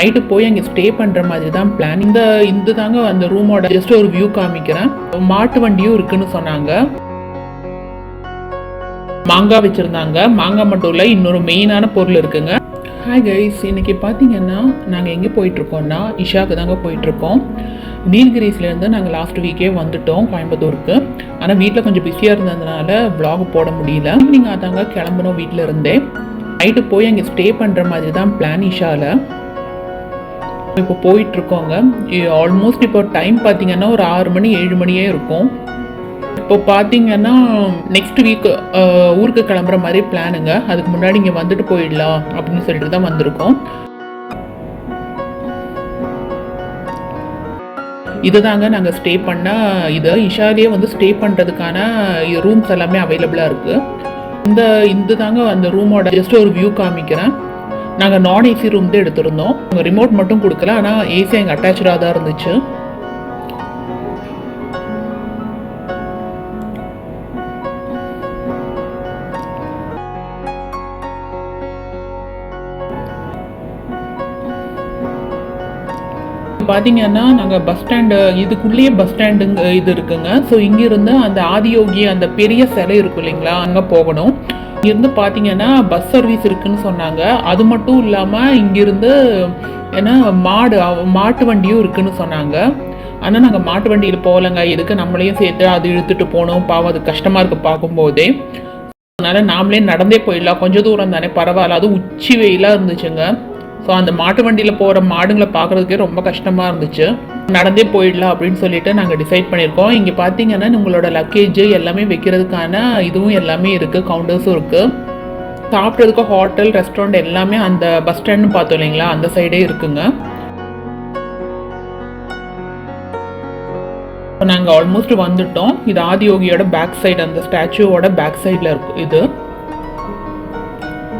Night போய் அங்கே stay பண்ணுற மாதிரி தான் பிளான். இந்த தாங்க அந்த ரூமோட ஜஸ்ட் ஒரு வியூ காமிக்கிறேன். மாட்டு வண்டியும் இருக்குன்னு சொன்னாங்க. மாங்காய் வச்சுருந்தாங்க. மாங்காய் மட்டும் இல்லை, இன்னொரு மெயினான பொருள் இருக்குங்க. ஹாய் கைஸ், இன்னைக்கு பார்த்தீங்கன்னா நாங்கள் எங்கே போயிட்டுருக்கோம்னா இஷாவுக்கு தாங்க போயிட்டுருக்கோம். நீலகிரிஸ்லேருந்து நாங்கள் லாஸ்ட் வீக்கே வந்துட்டோம் கோயம்புத்தூருக்கு. ஆனால் வீட்டில் கொஞ்சம் பிஸியாக இருந்ததுனால vlog போட முடியல. ஈவினிங் அதாங்க கிளம்பணும் வீட்டில் இருந்தே. நைட்டு போய் அங்கே ஸ்டே பண்ணுற மாதிரி தான் பிளான் இஷாவில். இப்போ போயிட்டுருக்கோங்க. ஆல்மோஸ்ட் இப்போ டைம் பார்த்தீங்கன்னா ஒரு 6 மணி 7 மணியே இருக்கும். இப்போ பார்த்தீங்கன்னா நெக்ஸ்ட் வீக் ஊருக்கு கிளம்புற மாதிரி பிளானுங்க. அதுக்கு முன்னாடி இங்கே வந்துட்டு போயிடலாம் அப்படின்னு சொல்லிட்டு தான் வந்திருக்கோம். இதுதாங்க நாங்கள் ஸ்டே பண்ண இது. இஷாலேயே வந்து ஸ்டே பண்ணுறதுக்கான ரூம்ஸ் எல்லாமே அவைலபிளாக இருக்குது. இந்த தாங்க அந்த ரூமோட ஜஸ்ட் ஒரு வியூ காமிக்கிறேன். நாங்கள் நான் ஏசி ரூம் தான் எடுத்திருந்தோம். ரிமோட் மட்டும் கொடுக்கல, ஆனால் ஏசி எங்கள் அட்டாச்சாக தான் இருந்துச்சு. பார்த்தீங்கன்னா நாங்கள் பஸ் ஸ்டாண்டு இதுக்குள்ளேயே பஸ் ஸ்டாண்டுங்க இது இருக்குங்க. ஸோ இங்கேருந்து அந்த ஆதியோகி அந்த பெரிய சிலை இருக்கும் இல்லைங்களா, அங்கே போகணும். இங்கேருந்து பார்த்தீங்கன்னா பஸ் சர்வீஸ் இருக்குதுன்னு சொன்னாங்க. அது மட்டும் இல்லாமல் இங்கேருந்து ஏன்னா மாட்டு வண்டியும் இருக்குதுன்னு சொன்னாங்க. ஆனால் நாங்கள் மாட்டு வண்டியில் போகலைங்க. எதுக்கு நம்மளையும் சேர்த்து அது இழுத்துட்டு போகணும், பாவம் அது கஷ்டமாக இருக்குது பார்க்கும்போதே. அதனால் நாமளே நடந்தே போயிடலாம், கொஞ்சம் தூரம் தானே பரவாயில்ல. அது உச்சி வெயிலாக இருந்துச்சுங்க. ஸோ அந்த மாட்டு வண்டியில் போகிற மாடுங்களை பார்க்குறதுக்கே ரொம்ப கஷ்டமாக இருந்துச்சு. நடந்தே போயிடலாம் அப்படின்னு சொல்லிட்டு நாங்கள் டிசைட் பண்ணியிருக்கோம். இங்கே பார்த்தீங்கன்னா உங்களோட லக்கேஜ் எல்லாமே வைக்கிறதுக்கான இதுவும் எல்லாமே இருக்குது, கவுண்டர்ஸும் இருக்குது. சாப்பிட்றதுக்கு ஹோட்டல் ரெஸ்டாரண்ட் எல்லாமே அந்த பஸ் ஸ்டாண்டுன்னு பார்த்தோம் இல்லைங்களா, அந்த சைடே இருக்குங்க. இப்போ நாங்கள் ஆல்மோஸ்ட் வந்துட்டோம். இது ஆதியோகியோட பேக் சைடு, அந்த ஸ்டாச்சுவோட பேக் சைடில் இருக்குது இது.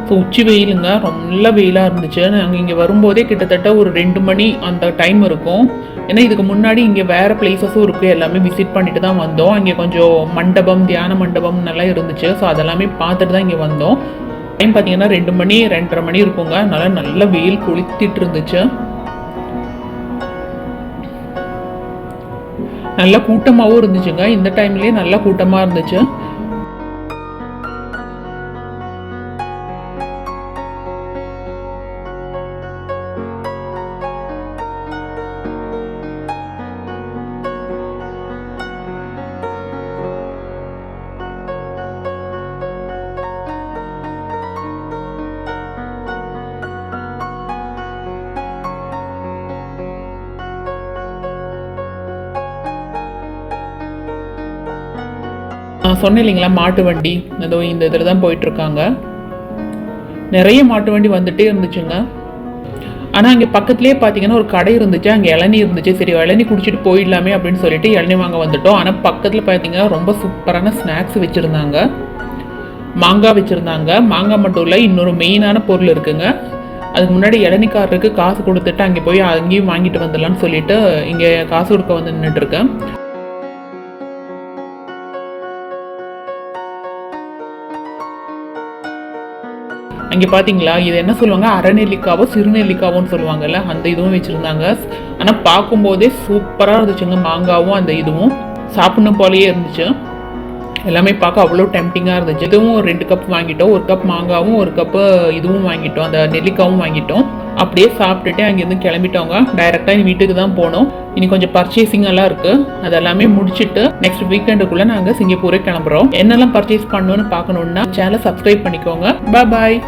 ஸோ உச்சி வெயிலுங்க, ரொம்ப வெயிலாக இருந்துச்சு. நாங்கள் இங்கே வரும்போதே கிட்டத்தட்ட ஒரு 2 மணி அந்த டைம் இருக்கும். ஏன்னா இதுக்கு முன்னாடி இங்கே வேறு பிளேசஸும் இருக்குது, எல்லாமே விசிட் பண்ணிட்டு தான் வந்தோம். இங்கே கொஞ்சம் மண்டபம், தியான மண்டபம் நல்லா இருந்துச்சு. ஸோ அதெல்லாமே பார்த்துட்டு தான் இங்கே வந்தோம். டைம் பார்த்தீங்கன்னா 2 மணி 2:30 மணி இருக்குங்க. அதனால் நல்ல வெயில் கொளுத்திட்டு இருந்துச்சு. நல்லா கூட்டமாகவும் இருந்துச்சுங்க. இந்த டைம்லேயே நல்லா கூட்டமாக இருந்துச்சு. சொன்னேன் இல்லைங்களா, மாட்டு வண்டி ஏதோ இந்த இதில் தான் போயிட்டுருக்காங்க. நிறைய மாட்டு வண்டி வந்துகிட்டே இருந்துச்சுங்க. ஆனால் அங்கே பக்கத்துலேயே பார்த்தீங்கன்னா ஒரு கடை இருந்துச்சு, அங்கே இளநீ இருந்துச்சு. சரி இளநீ குடிச்சிட்டு போயிடலாமே அப்படின்னு சொல்லிட்டு இளநீ வாங்க வந்துட்டோம். ஆனால் பக்கத்தில் பார்த்தீங்கன்னா ரொம்ப சூப்பரான ஸ்நாக்ஸ் வச்சுருந்தாங்க. மாங்காய் வச்சுருந்தாங்க. மாங்காய் மட்டும் இல்லை, இன்னொரு மெயினான பொருள் இருக்குங்க. அதுக்கு முன்னாடி இளநீக்காரருக்கு காசு கொடுத்துட்டு அங்கே போய் அங்கேயும் வாங்கிட்டு வந்துடலான்னு சொல்லிட்டு இங்கே காசு கொடுக்க வந்து நின்றுட்டுருக்கேன். அங்கே பார்த்தீங்களா, இது என்ன சொல்லுவாங்க, அரைநெல்லிக்காவோ சிறுநெல்லிக்காவோன்னு சொல்லுவாங்கல்ல, அந்த இதுவும் வச்சுருந்தாங்க. ஆனால் பார்க்கும்போதே சூப்பராக இருந்துச்சுங்க. மாங்காவும் அந்த இதுவும் சாப்பிடணும் போலேயே இருந்துச்சு. எல்லாமே பார்க்க அவ்வளோ டெம்டிங்காக இருந்துச்சு. இதுவும் ஒரு 2 கப் வாங்கிட்டோம். 1 கப் மாங்காவும் 1 கப்பு இதுவும் வாங்கிட்டோம், அந்த நெல்லிக்காவும் வாங்கிட்டோம். அப்படியே சாப்பிட்டுட்டு அங்கேருந்து கிளம்பிட்டோங்க. டைரெக்டாக வீட்டுக்கு தான் போனோம். இனி கொஞ்சம் பர்ச்சேசிங் எல்லாம் இருக்குது. அதெல்லாமே முடிச்சுட்டு நெக்ஸ்ட் வீக்கெண்டுக்குள்ளே நாங்கள் சிங்கப்பூரே கிளம்புறோம். என்னெல்லாம் பர்ச்சேஸ் பண்ணணும்னு பார்க்கணுன்னா சேனலை சப்ஸ்கிரைப் பண்ணிக்கோங்க. பாய்.